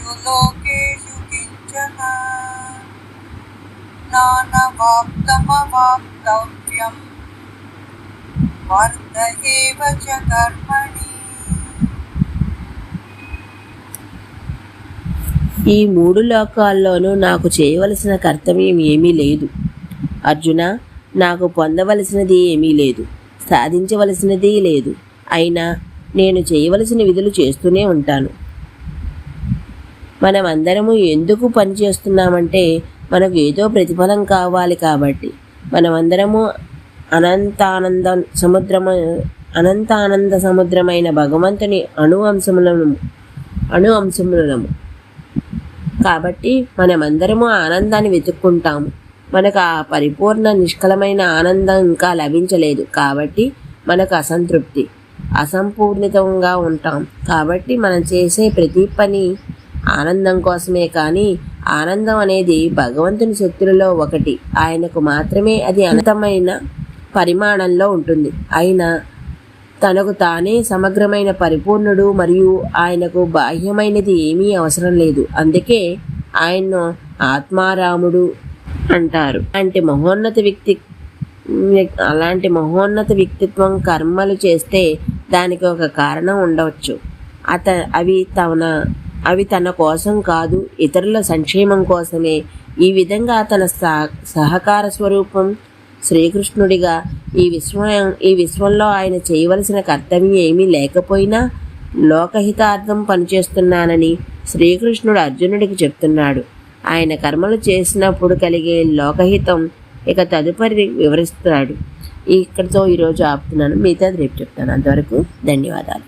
లోకేషు కించన నానవాప్తమవాప్తవ్యం వర్తయేవ చ కర్మణి. ఈ మూడు లోకాల్లోనూ నాకు చేయవలసిన కర్తవ్యం ఏమీ లేదు అర్జున. నాకు పొందవలసినది ఏమీ లేదు, సాధించవలసినది లేదు. అయినా నేను చేయవలసిన విధులు చేస్తూనే ఉంటాను. మనమందరము ఎందుకు పని చేస్తున్నామంటే మనకు ఏదో ప్రతిఫలం కావాలి కాబట్టి. మనమందరము అనంతానంద సముద్రమైన భగవంతుని అణు అంశములము కాబట్టి మనమందరము ఆనందాన్ని వెతుక్కుంటాము. మనకు ఆ పరిపూర్ణ నిష్కలమైన ఆనందం ఇంకా లభించలేదు కాబట్టి మనకు అసంపూర్ణితంగా ఉంటాం. కాబట్టి మనం చేసే ప్రతి పని ఆనందం కోసమే. కానీ ఆనందం అనేది భగవంతుని శక్తులలో ఒకటి. ఆయనకు మాత్రమే అది అనంతమైన పరిమాణంలో ఉంటుంది. అయినా తనకు తానే సమగ్రమైన పరిపూర్ణుడు మరియు ఆయనకు బాహ్యమైనది ఏమీ అవసరం లేదు. అందుకే ఆయన్ను ఆత్మారాముడు అంటారు. అలాంటి మహోన్నత వ్యక్తిత్వం కర్మలు చేస్తే దానికి ఒక కారణం ఉండవచ్చు. అవి తన కోసం కాదు, ఇతరుల సంక్షేమం కోసమే. ఈ విధంగా తన సహకార స్వరూపం శ్రీకృష్ణుడిగా ఈ విశ్వంలో ఆయన చేయవలసిన కర్తవ్యం ఏమీ లేకపోయినా లోకహితార్థం పనిచేస్తున్నానని శ్రీకృష్ణుడు అర్జునుడికి చెప్తున్నాడు. ఆయన కర్మలు చేసినప్పుడు కలిగే లోకహితం ఇక తదుపరి వివరిస్తాడు. ఇక్కడితో ఈరోజు ఆపుతున్నాను. మిగతాది రేపు చెప్తాను. అంతవరకు ధన్యవాదాలు.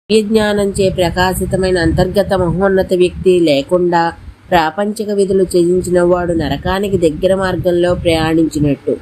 జ్ఞానంచే ప్రకాశితమైన అంతర్గత మహోన్నత వ్యక్తి లేకుండా ప్రాపంచిక విధులు త్యజించిన వాడు నరకానికి దగ్గర మార్గంలో ప్రయాణించినట్టు.